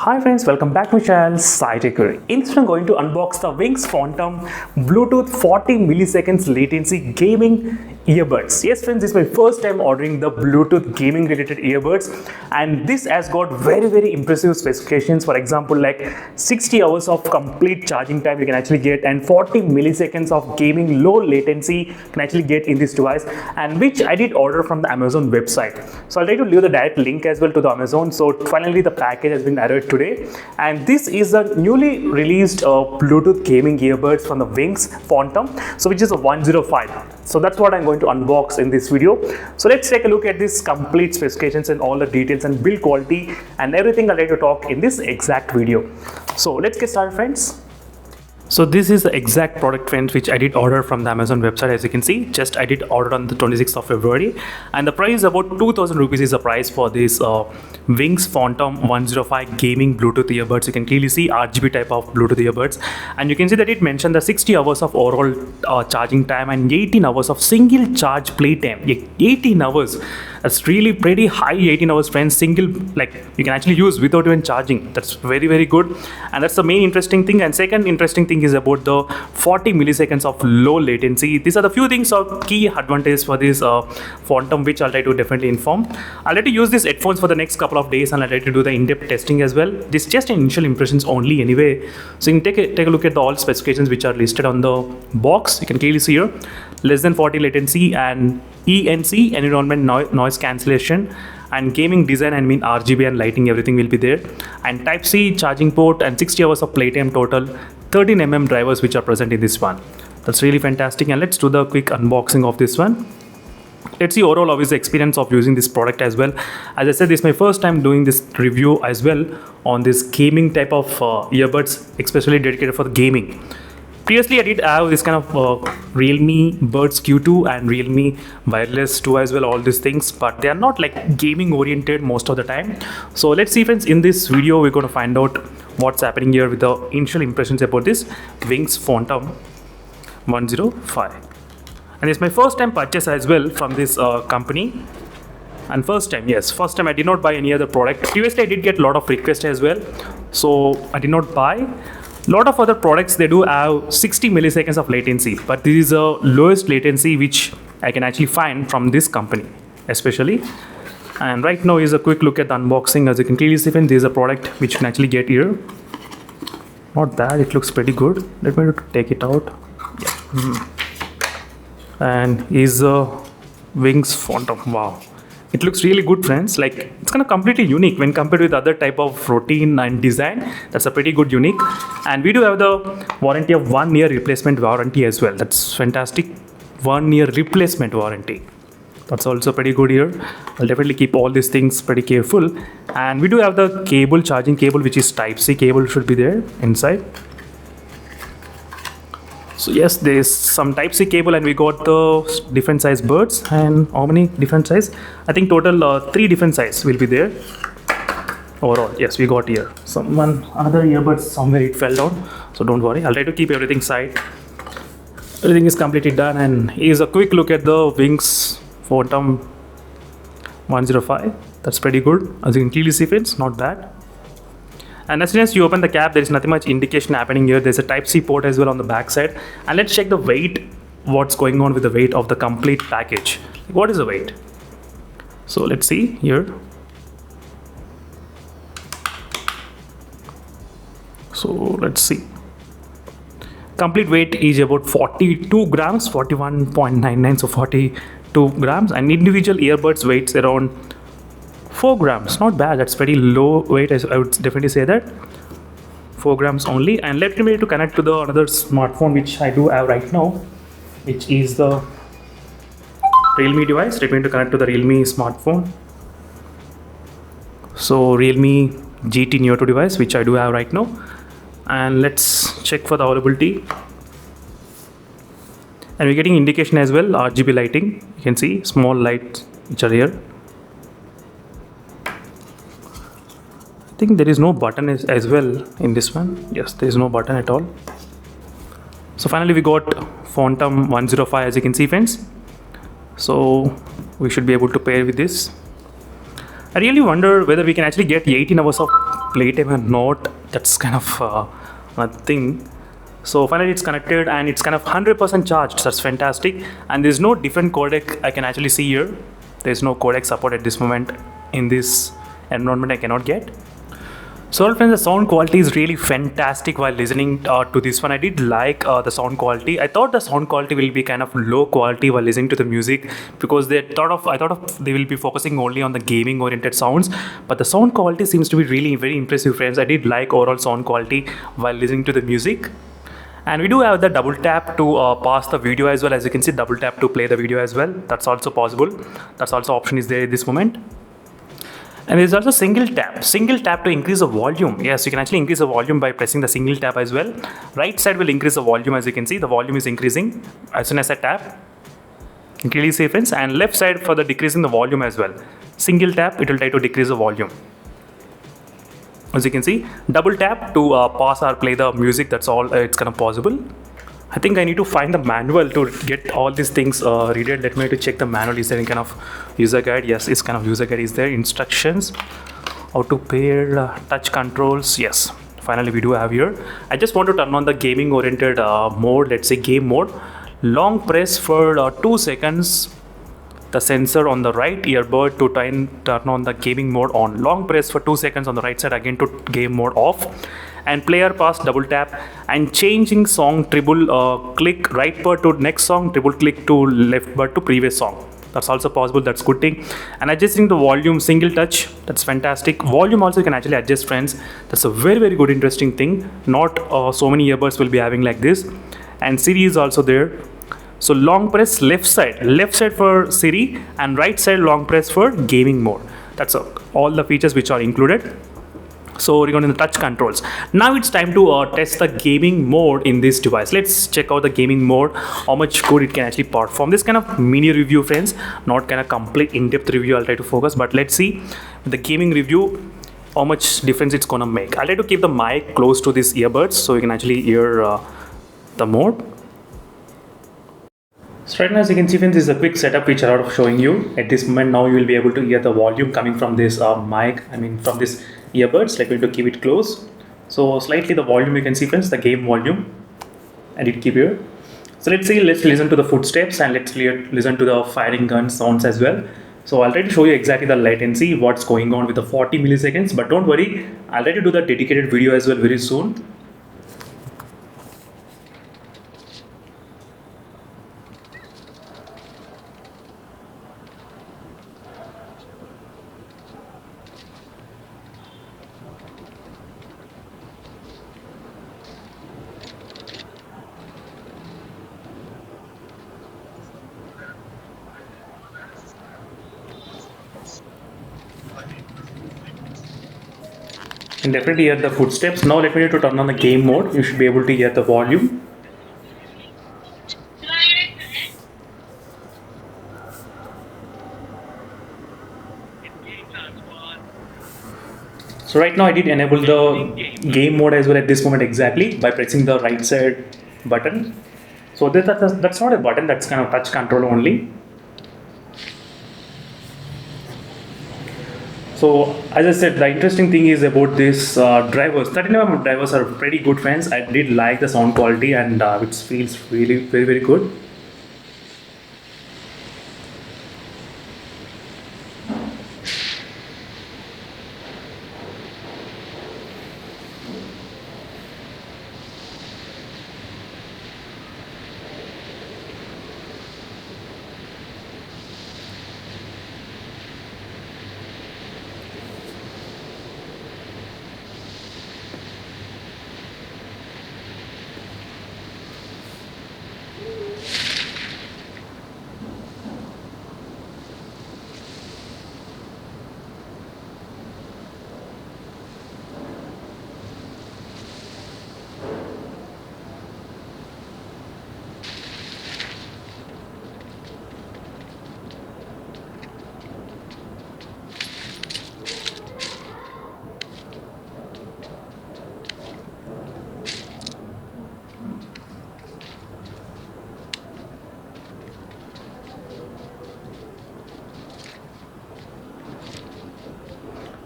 Hi friends, welcome back to my channel SciTech. In this video, I'm going to unbox the Wings Phantom Bluetooth 40 milliseconds latency gaming earbuds. Yes friends, this is my first time ordering the Bluetooth gaming related earbuds, and this has got very impressive specifications. For example, like 60 hours of complete charging time you can actually get, and 40 milliseconds of gaming low latency can actually get in this device, and which I did order from the Amazon website. So I'll try to leave the direct link as well to the Amazon. So finally the package has been arrived today, and this is the newly released Bluetooth gaming earbuds from the Wings Phantom, so which is a 105. So that's what I'm going to unbox in this video. So let's take a look at this complete specifications and all the details and build quality and everything I'd like to talk in this exact video. So let's get started, friends. So this is the exact product, friends, which I did order from the Amazon website. As you can see, I did order on the 26th of February, and the price is about 2000 rupees is the price for this Wings Phantom 105 gaming Bluetooth earbuds. You can clearly see RGB type of Bluetooth earbuds, and you can see that it mentioned the 60 hours of overall charging time and 18 hours of single charge play time. 18 hours. That's really pretty high. 18 hours, friends. Single, like, you can actually use without even charging. That's very good, and that's the main interesting thing. And second interesting thing is about the 40 milliseconds of low latency. These are the few things of key advantages for this Phantom, which I'll try to definitely inform. I'll try to use these headphones for the next couple of days, and I'll try to do the in-depth testing as well. This is just initial impressions only anyway. So you can take a look at the all specifications which are listed on the box. You can clearly see here, less than 40 latency and ENC, environment noise cancellation, and gaming design and RGB and lighting, everything will be there, and Type-C charging port, and 60 hours of playtime total, 13mm drivers which are present in this one. That's really fantastic. And let's do the quick unboxing of this one. Let's see overall how is the experience of using this product as well. As I said, this is my first time doing this review as well on this gaming type of earbuds, especially dedicated for the gaming. Previously, I did have this kind of Realme Buds Q2 and Realme Wireless 2 as well, all these things, but they are not like gaming oriented most of the time. So let's see, friends, in this video we're going to find out what's happening here with the initial impressions about this Wings Phantom 105. And it's my first time purchase as well from this company. And first time I did not buy any other product. Previously I did get a lot of requests as well, so I did not buy. Lot of other products, they do have 60 milliseconds of latency, but this is the lowest latency which I can actually find from this company especially. And right now is a quick look at the unboxing. As you can clearly see, this is a product which you can actually get here. Not bad, it looks pretty good. Let me take it out. And is a Wings Phantom. Wow, it looks really good, friends. Like, it's kind of completely unique when compared with other type of routine and design. That's a pretty good unique. And we do have the warranty of 1 year replacement warranty as well. That's fantastic. 1 year replacement warranty. That's also pretty good here. I'll definitely keep all these things pretty careful. And we do have the cable, charging cable, which is Type-C cable, should be there inside. So yes, there is some Type-C cable, and we got the different size buds. And how many different size? I think total 3 different size will be there overall. Yes, we got here another earbuds somewhere, it fell down, so don't worry, I'll try to keep everything side. Everything is completely done, and here's a quick look at the Wings Phantom 105. That's pretty good. As you can clearly see, it's not bad. And as soon as you open the cap, there is nothing much indication happening here. There's a Type-C port as well on the back side. And let's check the weight, what's going on with the weight of the complete package. What is the weight? So let's see here. So let's see. Complete weight is about 42 grams, 41.99, so 42 grams. And individual earbuds weights around 4 grams. Not bad. That's pretty low weight, I would definitely say that. 4 grams only. And let me to connect to the another smartphone which I do have right now, which is the Realme device. Let me to connect to the Realme smartphone. So Realme GT Neo 2 device, which I do have right now. And let's check for the availability. And we're getting indication as well, RGB lighting. You can see small lights which are here. I think there is no button as well in this one. Yes, there is no button at all. So finally we got Phantom 105, as you can see, friends. So we should be able to pair with this. I really wonder whether we can actually get 18 hours of playtime or not, that's kind of a thing. So finally it's connected and it's kind of 100% charged. That's fantastic. And there's no different codec I can actually see here. There's no codec support at this moment in this environment. I cannot get. So well friends, the sound quality is really fantastic while listening to this one. I did like the sound quality. I thought the sound quality will be kind of low quality while listening to the music, because I thought of they will be focusing only on the gaming oriented sounds, but the sound quality seems to be really very impressive friends. I did like overall sound quality while listening to the music. And we do have the double tap to pause the video as well. As you can see, double tap to play the video as well. That's also possible. That's also option is there at this moment. And there's also single tap to increase the volume. Yes, you can actually increase the volume by pressing the single tap as well. Right side will increase the volume. As you can see, the volume is increasing as soon as I tap. You can clearly see friends. And left side for the decreasing the volume as well. Single tap, it will try to decrease the volume. As you can see, double tap to pause or play the music. That's all it's kind of possible. I think I need to find the manual to get all these things read. Let me to check the manual. Is there any kind of user guide? Yes, it's kind of user guide is there. Instructions, how to pair touch controls. Yes, finally we do have here. I just want to turn on the gaming oriented mode. Let's say game mode. Long press for 2 seconds. The sensor on the right earbud to turn on the gaming mode on. Long press for 2 seconds on the right side again to game mode off. And player pass double tap, and changing song treble click right bud to next song, treble click to left bud to previous song. That's also possible. That's good thing. And adjusting the volume single touch, that's fantastic. Volume also you can actually adjust friends. That's a very good interesting thing. Not so many earbuds will be having like this. And Siri is also there. So long press left side for Siri, and right side long press for gaming mode. That's all the features which are included. So regarding the touch controls, now it's time to test the gaming mode in this device. Let's check out the gaming mode, how much good it can actually perform. This kind of mini review friends, not kind of complete in-depth review. I'll try to focus, but let's see the gaming review how much difference it's gonna make. I'll try to keep the mic close to these earbuds so you can actually hear the mode. So right now, as you can see friends, this is a quick setup which I'm showing you. At this moment now you will be able to hear the volume coming from this mic, from this earbuds. Let me to keep it close. So slightly the volume you can see friends, the game volume, and it keep here. So let's listen to the footsteps, and let's listen to the firing gun sounds as well. So I'll try to show you exactly the latency, what's going on with the 40 milliseconds, but don't worry, I'll try to do the dedicated video as well very soon. And definitely hear the footsteps. Now let me to turn on the game mode. You should be able to hear the volume. So right now I did enable the game mode as well at this moment exactly by pressing the right side button. So that's not a button, that's kind of touch control only. So as I said, the interesting thing is about this drivers. 39mm drivers are pretty good friends. I did like the sound quality, and it feels really very good.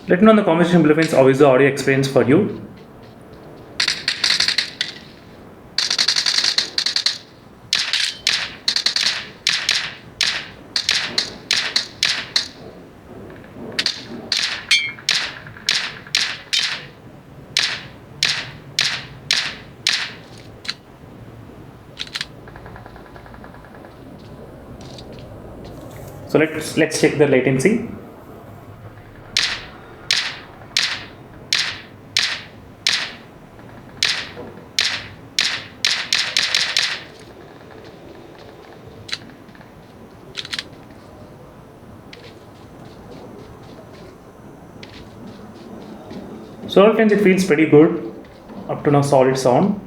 Let me know in the comment section below friends how is the audio experience for you. So let's check the latency. So friends, it feels pretty good. Up to now, solid sound.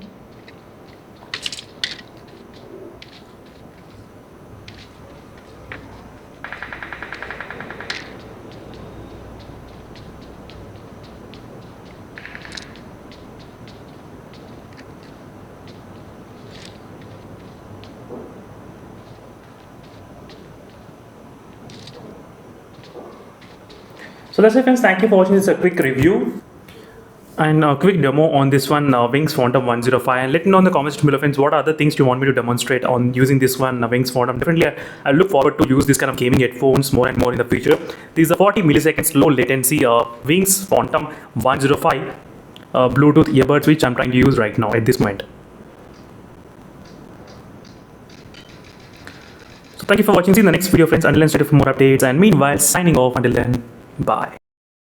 So that's it friends, thank you for watching this quick review and a quick demo on this one Wings Phantom 105, and let me know in the comments below friends what other things you want me to demonstrate on using this one Wings Phantom. Definitely I look forward to use this kind of gaming headphones more and more in the future. These are 40 milliseconds low latency Wings Phantom 105 Bluetooth earbuds which I'm trying to use right now at this moment. So thank you for watching. See you in the next video friends. Until then, stay tuned for more updates, and meanwhile signing off. Until then, bye.